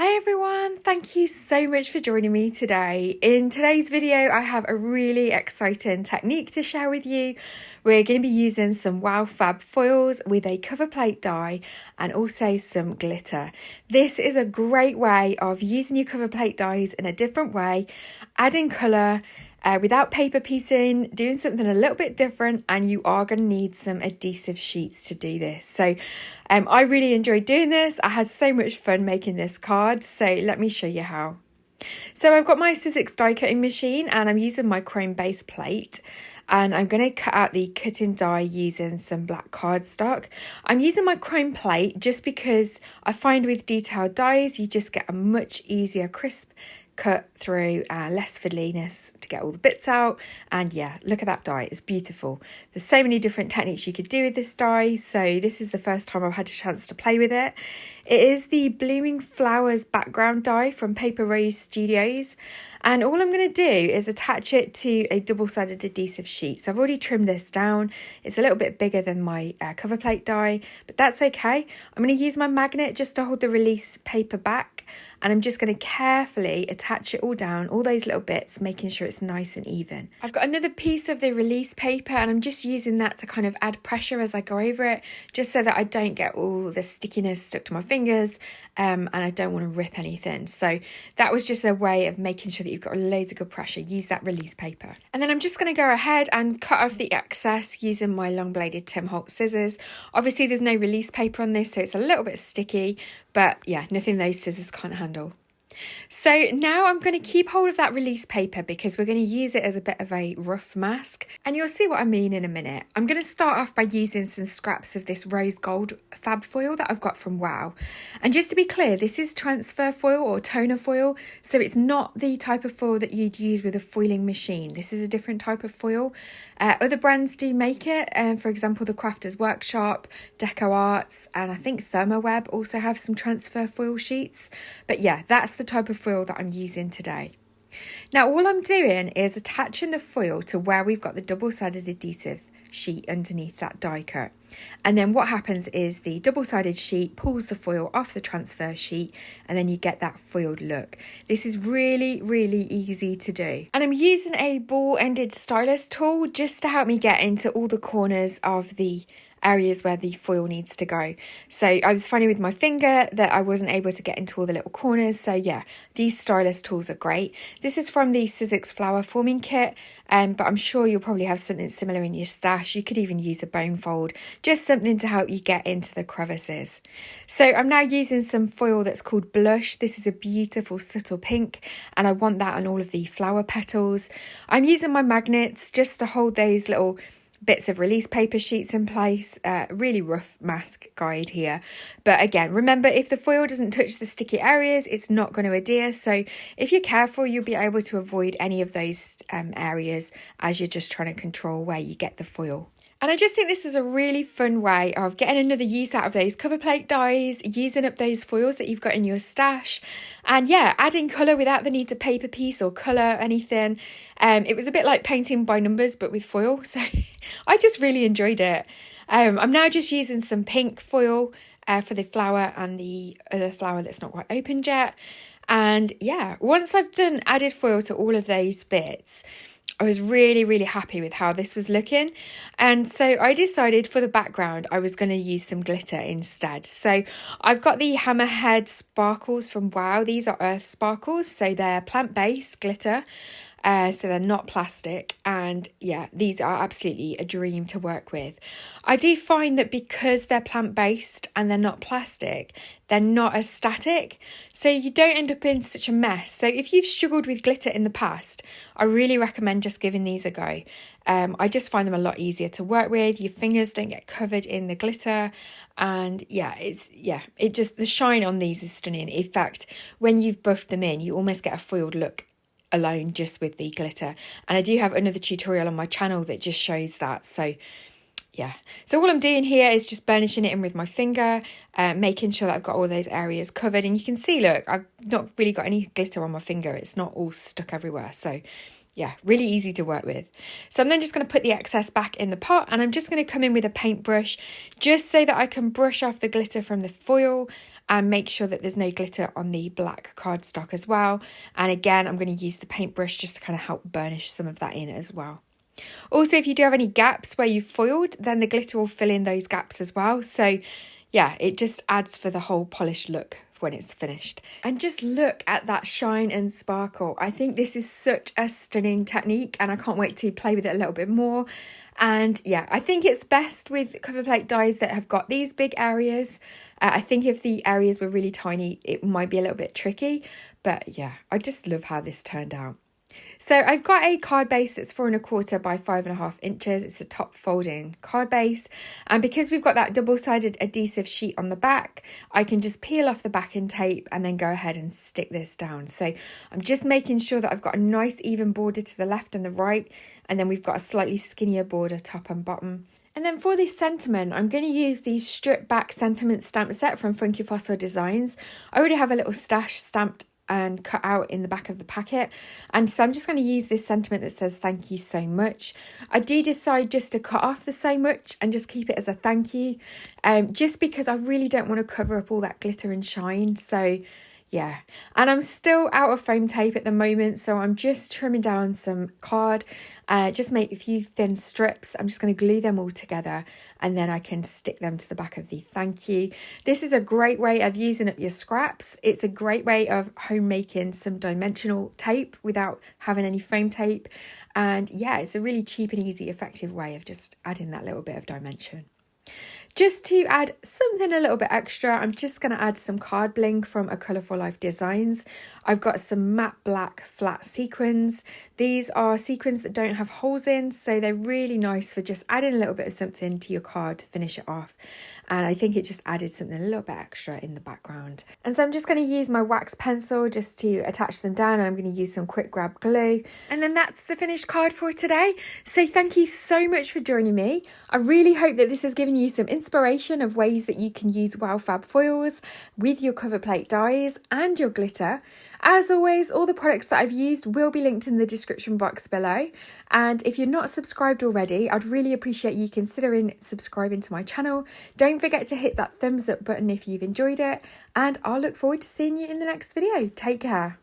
Hi everyone, thank you so much for joining me today. In today's video, I have a really exciting technique to share with you. We're going to be using some WOW Fab Foils with a cover plate die and also some glitter. This is a great way of using your cover plate dies in a different way, adding colour, without paper piecing, doing something a little bit different, and you are going to need some adhesive sheets to do this. So I really enjoyed doing this. I had so much fun making this card, so let me show you how. So I've got my Sizzix die cutting machine and I'm using my chrome base plate, and I'm going to cut out the cutting die using some black cardstock. I'm using my chrome plate just because I find with detailed dies you just get a much easier crisp cut through, less fiddliness to get all the bits out. And yeah, look at that die, it's beautiful. There's so many different techniques you could do with this die, so this is the first time I've had a chance to play with it. It is the Blooming Flowers background die from Paper Rose Studios, and all I'm going to do is attach it to a double-sided adhesive sheet. So I've already trimmed this down. It's a little bit bigger than my cover plate die, but that's okay. I'm going to use my magnet just to hold the release paper back, and I'm just going to carefully attach it all down, all those little bits, making sure it's nice and even. I've got another piece of the release paper and I'm just using that to kind of add pressure as I go over it, just so that I don't get all the stickiness stuck to my fingers, and I don't want to rip anything. So that was just a way of making sure that you've got loads of good pressure. Use that release paper. And then I'm just going to go ahead and cut off the excess using my long bladed Tim Holtz scissors. Obviously there's no release paper on this, so it's a little bit sticky, but yeah, nothing those scissors can't handle. So now I'm going to keep hold of that release paper because we're going to use it as a bit of a rough mask, and you'll see what I mean in a minute. I'm going to start off by using some scraps of this rose gold fab foil that I've got from WOW. And just to be clear, this is transfer foil or toner foil, so it's not the type of foil that you'd use with a foiling machine. This is a different type of foil. Other brands do make it, for example the Crafters Workshop, Deco Arts, and I think ThermoWeb also have some transfer foil sheets. But yeah, that's the type of foil that I'm using today. Now all I'm doing is attaching the foil to where we've got the double-sided adhesive sheet underneath that die cut, and then what happens is the double-sided sheet pulls the foil off the transfer sheet, and then you get that foiled look. This is really easy to do, and I'm using a ball-ended stylus tool just to help me get into all the corners of the areas where the foil needs to go. So I was finding with my finger that I wasn't able to get into all the little corners, so yeah, these stylus tools are great. This is from the Sizzix Flower Forming Kit, but I'm sure you'll probably have something similar in your stash. You could even use a bone fold, just something to help you get into the crevices. So I'm now using some foil that's called Blush. This is a beautiful subtle pink, and I want that on all of the flower petals. I'm using my magnets just to hold those little bits of release paper sheets in place. Really rough mask guide here, but again, remember, if the foil doesn't touch the sticky areas, it's not going to adhere, so if you're careful you'll be able to avoid any of those areas as you're just trying to control where you get the foil. And I just think this is a really fun way of getting another use out of those cover plate dies, using up those foils that you've got in your stash, and yeah, adding colour without the need to paper piece or colour anything. It was a bit like painting by numbers but with foil, so I just really enjoyed it. I'm now just using some pink foil for the flower and the other flower that's not quite opened yet. And yeah, once I've added foil to all of those bits, I was really happy with how this was looking, and so I decided for the background I was going to use some glitter instead. So I've got the Hammerhead sparkles from WOW. These are earth sparkles, so they're plant-based glitter, so they're not plastic, and yeah, these are absolutely a dream to work with. I do find that because they're plant-based and they're not plastic, they're not as static, so you don't end up in such a mess. So if you've struggled with glitter in the past, I really recommend just giving these a go. I just find them a lot easier to work with. Your fingers don't get covered in the glitter, and the shine on these is stunning. In fact, when you've buffed them in, you almost get a foiled look alone just with the glitter, and I do have another tutorial on my channel that just shows that. So yeah, so all I'm doing here is just burnishing it in with my finger, making sure that I've got all those areas covered, and you can see, look, I've not really got any glitter on my finger, it's not all stuck everywhere. So yeah, really easy to work with. So I'm then just going to put the excess back in the pot, and I'm just going to come in with a paintbrush just so that I can brush off the glitter from the foil and make sure that there's no glitter on the black cardstock as well. And again, I'm going to use the paintbrush just to kind of help burnish some of that in as well. Also, if you do have any gaps where you've foiled, then the glitter will fill in those gaps as well. So yeah, it just adds for the whole polished look when it's finished. And just look at that shine and sparkle. I think this is such a stunning technique, and I can't wait to play with it a little bit more. And yeah, I think it's best with cover plate dies that have got these big areas. I think if the areas were really tiny, it might be a little bit tricky. But yeah, I just love how this turned out. So I've got a card base that's 4 1/4 by 5.5 inches. It's a top folding card base. And because we've got that double-sided adhesive sheet on the back, I can just peel off the backing tape and then go ahead and stick this down. So I'm just making sure that I've got a nice even border to the left and the right. And then we've got a slightly skinnier border top and bottom. And then for this sentiment, I'm going to use the strip back sentiment stamp set from Funky Fossil Designs. I already have a little stash stamped and cut out in the back of the packet, and so I'm just going to use this sentiment that says thank you so much. I do decide just to cut off the so much and just keep it as a thank you, just because I really don't want to cover up all that glitter and shine. So yeah, and I'm still out of foam tape at the moment, so I'm just trimming down some card, just make a few thin strips. I'm just going to glue them all together, and then I can stick them to the back of the thank you. This is a great way of using up your scraps. It's a great way of homemaking some dimensional tape without having any foam tape. And yeah, it's a really cheap and easy, effective way of just adding that little bit of dimension. Just to add something a little bit extra, I'm just going to add some card bling from A Colourful Life Designs. I've got some matte black flat sequins. These are sequins that don't have holes in, so they're really nice for just adding a little bit of something to your card to finish it off. And I think it just added something a little bit extra in the background. And so I'm just going to use my wax pencil just to attach them down, and I'm going to use some quick grab glue. And then that's the finished card for today. So thank you so much for joining me. I really hope that this has given you some inspiration of ways that you can use WOW Fab Foils with your cover plate dies and your glitter. As always, all the products that I've used will be linked in the description box below. And if you're not subscribed already, I'd really appreciate you considering subscribing to my channel. Don't forget to hit that thumbs up button if you've enjoyed it, and I'll look forward to seeing you in the next video. Take care.